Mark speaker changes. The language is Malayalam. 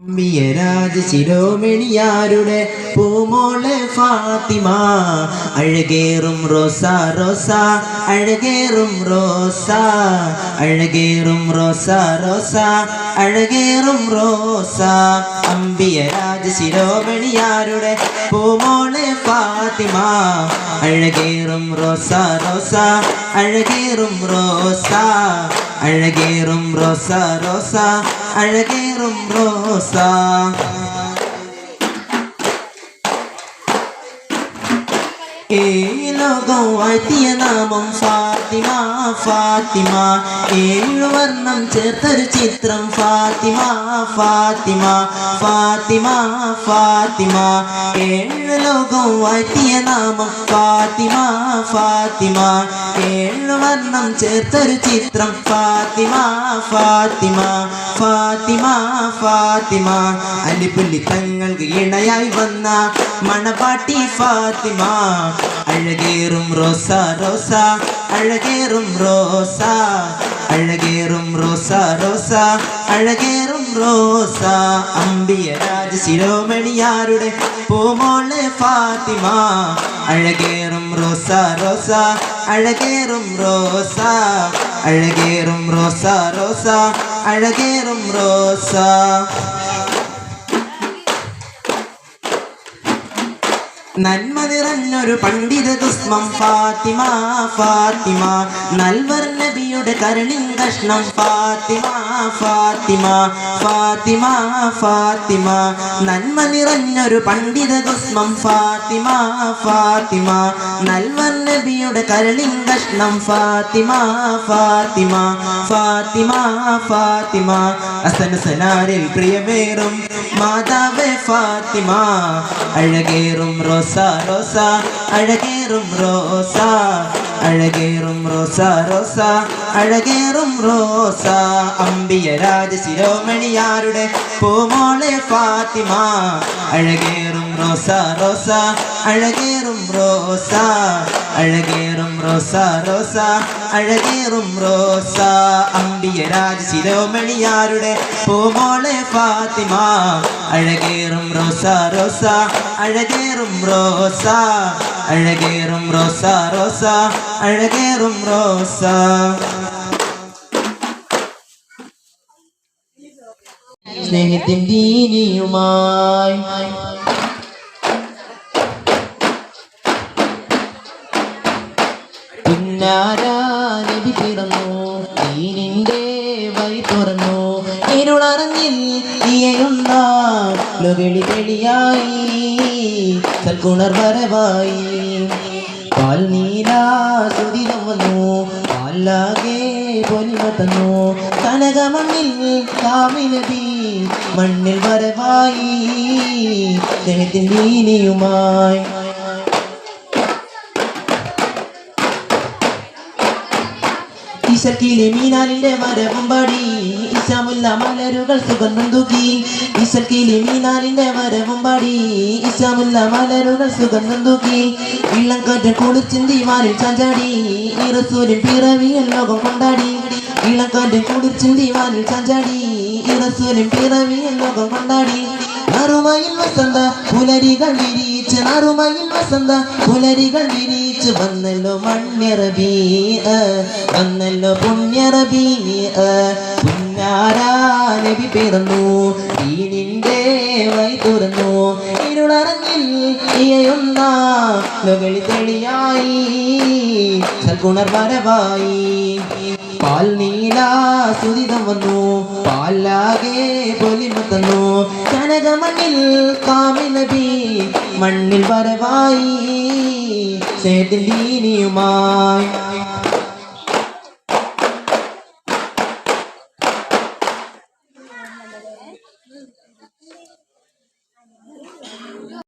Speaker 1: മിയരാജ ശിരോമണിയാരുടെ പൂമോളെ ഫാത്തിമ അഴകേറും റോസ റോസ അഴകേറും റോസ അഴകേറും റോസ റോസ അഴകേറും റോസ അമ്പിയരാജ ശിരോമണിയാരുടെ പൂമോളെ ഫാത്തിമ അഴകേറും റോസ റോസ അഴകേറും റോസ അഴകേറും റോസ റോസ അഴകേറും റോസ ലോകം വാഴ്ത്തിയ നാമം ഫാത്തിമ ഫാത്തിമ വർണ്ണം ചേർത്തൊരു ചിത്രം ഫാത്തിമ ഫാത്തിമ ഫാത്തിമ ഫാത്തിമ ലോകം വാഴ്ത്തിയ നാമം ഫാത്തിമ ഫാത്തിമ വർണ്ണം ചേർത്തൊരു ചിത്രം ഫാത്തിമ ഫാത്തിമ ഫാത്തിമ ഫാത്തിമ അലിപുല്ലി തങ്ങൾക്ക് ഇണയായി വന്ന മണപാട്ടി ഫാത്തിമ അഴകേറും റോസ റോസ അഴകേറും റോസ അഴകേറും റോസ റോസ അഴകേറും റോസ അമ്പിയരാജ ശിരോമണിയാരുടെ പൂമോളെ ഫാത്തിമ അഴകേറും റോസ റോസ അഴകേറും റോസ അഴകേറും റോസ റോസ അഴകേറും റോസ നന്മ നിറഞ്ഞൊരു പണ്ഡിത കുസ്മം ഫാത്തിമ ഫാത്തിമ നൽവർ നബിയുടെ കരണിൻ കഷ്ണം ഫാത്തിമ ഫാത്തിമ ഫാത്തിമ ഫാത്തിമ നന്മ നിറഞ്ഞൊരു പണ്ഡിത കുസ്മം ഫാത്തിമ ഫാത്തിമ നൽവർ നബിയുടെ കരളിൻ കഷ്ണം ഫാത്തിമ ഫാത്തിമ ഫാത്തിമ ഫാത്തിമ അസനസനാരിൽ പ്രിയമേറും മാതാവേ ഫാത്തിമ അഴകേറും റോസ റോസ അഴകേറും റോസ അഴകേറും റോസ റോസ അഴകേറും റോസ അമ്പിയരാജ ശിരോമണിയാരുടെ പൂമോളെ ഫാത്തിമ അഴകേറും റോസ റോസ അഴകേറും റോസ അഴകേറും റോസ റോസ അഴകേറും റോസ അമ്പിയരാജ ശിരോമണിയാരുടെ പൂമോളെ ഫാത്തിമ അഴകേറും റോസ റോസ അഴകേറും റോസ അഴകേറും റോസ റോസ അഴകേറും റോസ സ്നേഹത്തിൻ ദീനിയുമായി നബി പിറന്നു ദീനിന്റെ വഴി തുറന്നു ഇരുളറങ്ങിൽ തീയുന്ന ലൊകളി തെളിയായി സൽഗുണർ വരവായി പാൽ നീലാ സുദിനം വന്നു പാലാകെ പൊലിമ തന്നു കനകമണ്ണിൽ കാമിനബി മണ്ണിൽ വരവായി സ്നേഹത്തിൻ ദീനിയുമായി ഈശൽക്കിലെ മീനാലിന്റെ വരവും പാടി ഇശാമുല്ല മലരുകൾ സുഗന്ധം തൂക്കി ഈശൽക്കിലെ മീനാലിന്റെ വരവും പാടി ഇശാമുല്ല മലരുകൾ സുഗന്ധം തൂക്കി ഇളം കാറ്റൻ കുളിർച്ചിന്തി വാലിൽ ചാഞ്ചാടി ഈ റസൂലിൻ പിറവിയൽ ലോകം കൊണ്ടാടി ഇളം കാറ്റൻ കുളിർച്ചിന്തി വാലിൽ ചാഞ്ചാടി ഈ റസൂലിൻ പിറവിയൽ ലോകം കൊണ്ടാടി നറുമയിൽ വസന്ത പുലരികൾ വിരിച്ച് നറുമയിൽ വസന്ത പുലരികൾ വിരിച്ച് വന്നല്ലോ മണ്യറബി വന്നല്ലോ പുണ്യറബി പുന്നാരാ നബി പിറന്നു ദീനിന്റെ വഴി തുറന്നു ഇരുളറങ്ങിൽ ഇയയുന്ന ലൊകളി തെളിയായി സൽഗുണർ വരവായി പാൽ നീലാ സുദിനം വന്നു പാലാകെ പൊലിമ തന്നു കനകമണ്ണിൽ കാമിനബി മണ്ണിൽ വരവായി സ്നേഹത്തിൻ ദീനിയുമായി